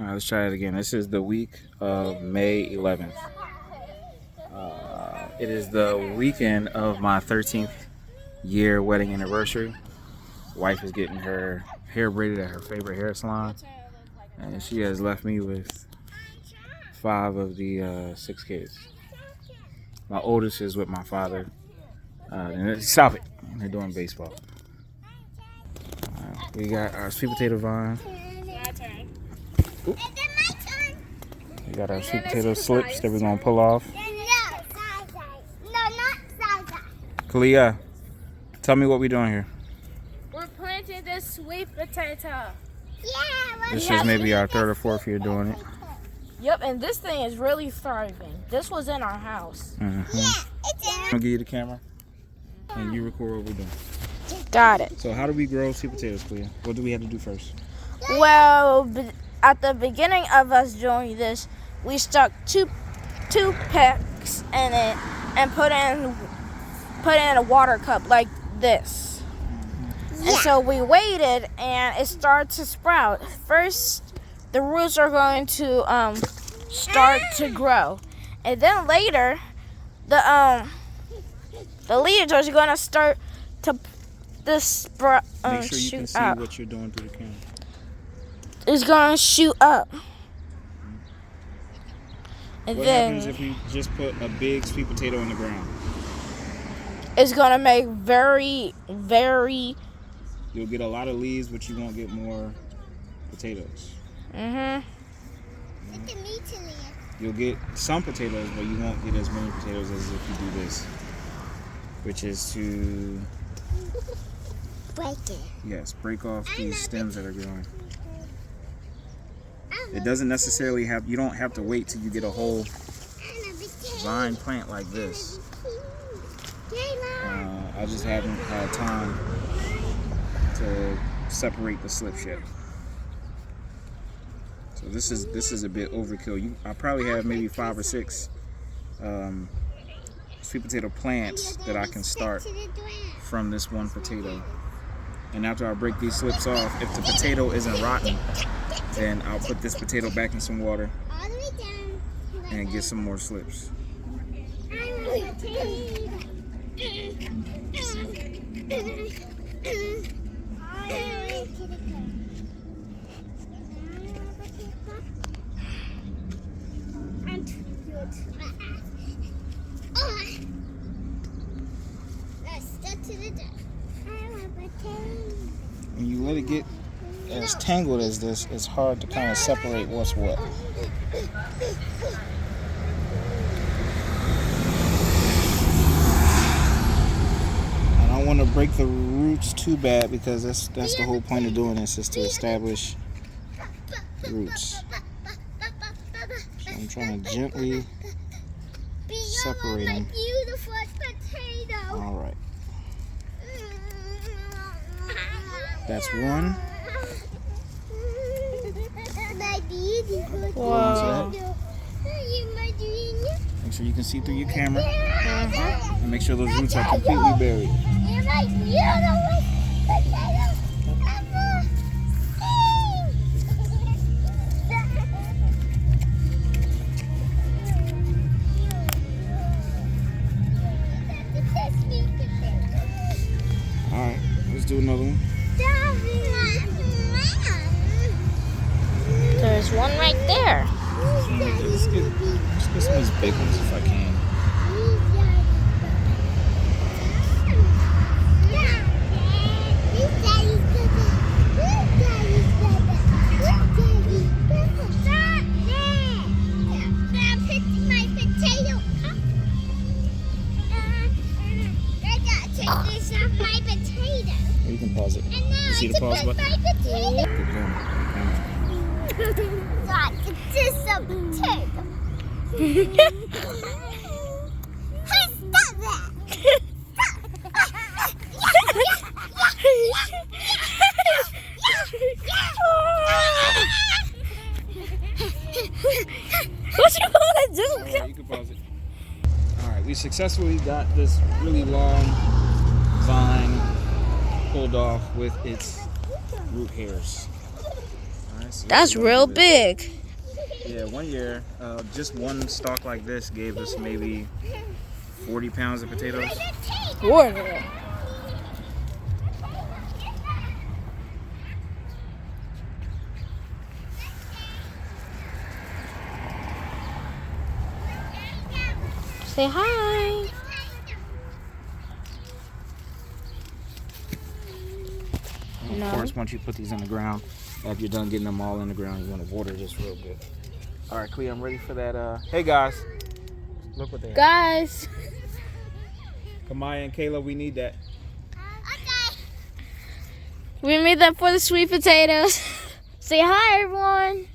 All right, let's try it again. This is the week of May 11th. It is the weekend of my 13th year wedding anniversary. Wife is getting her hair braided at her favorite hair salon, and she has left me with 5 of the 6 kids. My oldest is with my father. Stop it! They're doing baseball. We got our sweet potato vine. Oop. We got our sweet potato slips that we're gonna pull off. Khaliah, tell me what we're doing here. We're planting this sweet potato. Yeah. This is maybe our 3rd or 4th year doing it. Yep, and this thing is really thriving. This was in our house. Yeah, I'm gonna give you the camera, and you record what we're doing. Got it. So how do we grow sweet potatoes, Khaliah? What do we have to do first? Well, at the beginning of us doing this, we stuck two pecks in it and put in a water cup like this. And so we waited, and it started to sprout. First, the roots are going to start to grow, and then later, the leaves are going to start to sprout. Make sure you can see out. what you're doing through the camera. It's going to shoot up. And what then happens if we just put a big sweet potato in the ground? it's going to make very, very... You'll get a lot of leaves, but you won't get more potatoes. You'll get some potatoes, but you won't get as many potatoes as if you do this. Which is to... break it. Yes, break off these stems that are growing. It doesn't necessarily have... You don't have to wait till you get a whole vine plant like this. I just haven't had time to separate the slips yet. So this is a bit overkill. I probably have maybe 5 or 6 sweet potato plants that I can start from this one potato. And after I break these slips off, if the potato isn't rotten, then I'll put this potato back in some water and get some more slips. When you let it get as tangled as this, it's hard to kind of separate what's what. I don't want to break the roots too bad, because that's the whole point of doing this, is to establish roots. So I'm trying to gently separate them. All right. That's one. Wow. Make sure you can see through your camera. And make sure those roots are completely buried. Alright, let's do another one. There's one right there. Let's get some of these big ones if I can. You can pause it. You see the pause button? Good going. God, it's just a potato. Hey, stop that! What you gonna do? Alright, you can pause it. Alright, we successfully got this really long vine pulled off with its root hairs. Alright. plants. That's real big. Yeah, one year, just one stalk like this gave us maybe 40 pounds of potatoes. Water. Say hi. And of course, once you put these in the ground, after you're done getting them all in the ground, you want to water this real good. All right, Khaliah, I'm ready for that. Hey guys, look what they have. Guys. Kamaya and Kayla, we need that. Okay. We made that for the sweet potatoes. Say hi, everyone.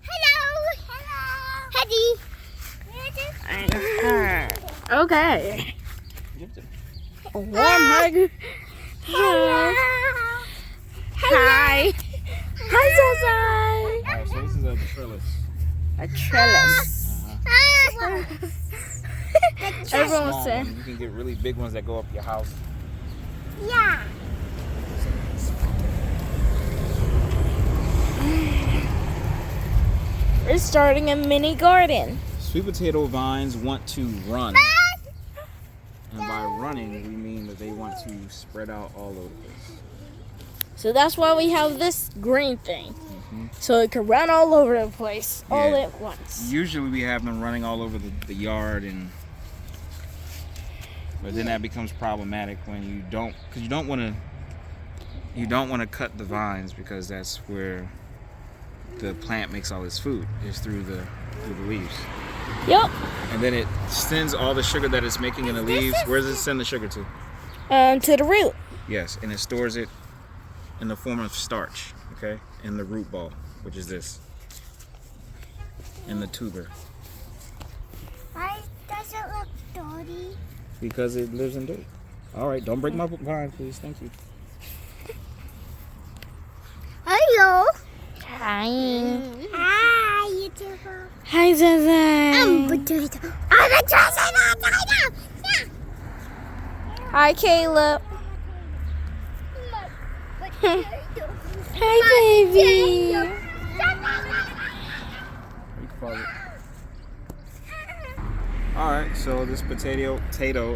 Hello. Hello. Hedy. Okay. Give them. A warm hug. Hello. Hi. Hi, Zazai. All right, so this is a trellis. A trellis. Everyone Small said. one. You can get really big ones that go up your house. Yeah. We're starting a mini garden. Sweet potato vines want to run. And by running, we mean that they want to spread out all over the place. So that's why we have this green thing. So it can run all over the place all Yeah. at once. Usually we have them running all over the yard, but then that becomes problematic when you don't, because you don't want to cut the vines, because that's where the plant makes all its food, is through the leaves. Yep. And then it sends all the sugar that it's making in the leaves. Where does it send the sugar to? To the root. Yes, and it stores it in the form of starch, okay, in the root ball, which is this, in the tuber, Why does it look dirty? because it lives in dirt. All right, don't break my vine, please. Thank you. Hello. Hi. Hi, YouTuber. Hi, Zazai. Potato. I'm a potato. Yeah. Hi, Caleb. Potato. Hi, baby. You can follow it. All right, so this potato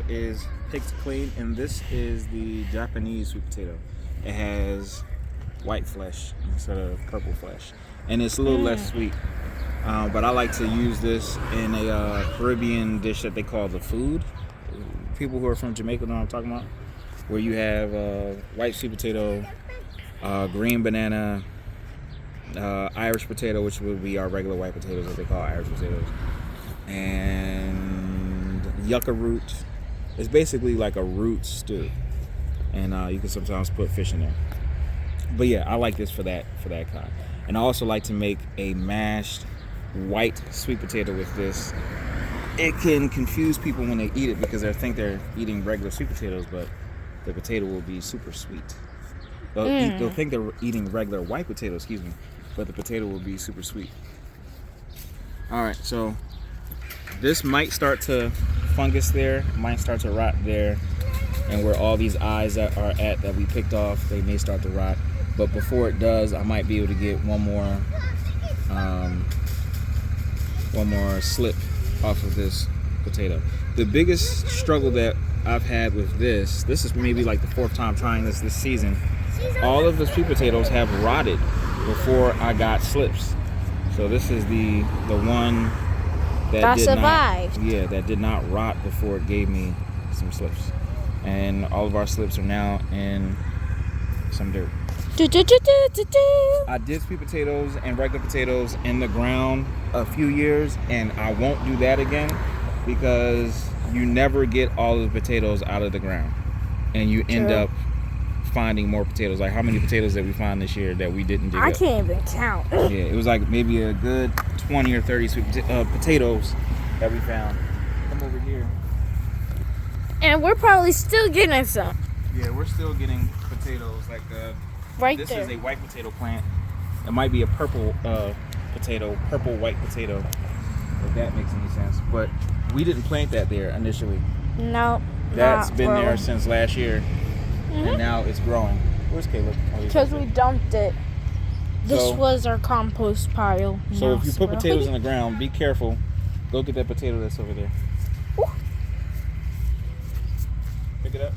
is picked clean, and this is the Japanese sweet potato. It has white flesh instead of purple flesh, and it's a little less sweet. But I like to use this in a Caribbean dish that they call the food. People who are from Jamaica know what I'm talking about, where you have white sweet potato, green banana, Irish potato, which would be our regular white potatoes that they call Irish potatoes, and yucca root. It's basically like a root stew, and you can sometimes put fish in there. But yeah, I like this for that kind. And I also like to make a mashed white sweet potato with this. It can confuse people when they eat it, because they think they're eating regular sweet potatoes, but the potato will be super sweet. They'll think they're eating regular white potatoes, but the potato will be super sweet. All right, so this might start to fungus there, might start to rot there, and where all these eyes that are at that we picked off, they may start to rot. But before it does, I might be able to get one more slip off of this potato. The biggest struggle that I've had with this is maybe like the fourth time trying this season. All of the sweet potatoes have rotted before I got slips. So this is the one that survived. that did not rot before it gave me some slips. And all of our slips are now in some dirt. I did sweet potatoes and regular potatoes in the ground a few years, and I won't do that again, because you never get all of the potatoes out of the ground, and you end up finding more potatoes. Like, how many potatoes did we find this year that we didn't dig up? I can't even count. Yeah, it was like maybe a good 20 or 30 sweet potatoes that we found. Come over here. And we're probably still getting some. Yeah, we're still getting potatoes. Like this there. is a white potato plant. It might be a purple white potato, if that makes any sense. But we didn't plant that there initially. No. That's been there since last year, and now it's growing. Where's Caleb? Oh, Because we dumped it. This So- was our compost pile. So Now if you it's put really- potatoes in the ground, be careful. Go get that potato that's over there. Ooh. Pick it up.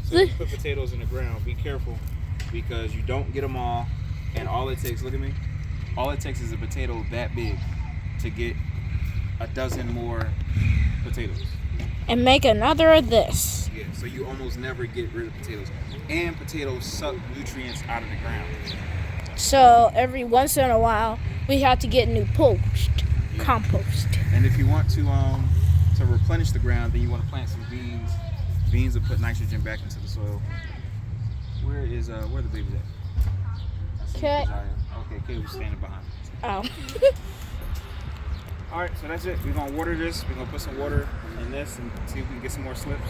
So if you put potatoes in the ground, be careful because you don't get them all. And all it takes, look at me, all it takes is a potato that big to get a dozen more potatoes. And make another of this. Yeah, so you almost never get rid of potatoes. And potatoes suck nutrients out of the ground. So every once in a while, we have to get new compost. And if you want to replenish the ground, then you want to plant some beans. Beans will put nitrogen back into the soil. Where the baby's at? I see Kay. Khaliah. Okay, Kay was standing behind me. Oh. All right, so that's it. We're gonna water this. We're gonna put some water in this and see if we can get some more slips.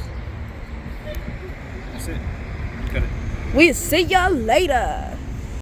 That's it. You cut it. We'll see y'all later.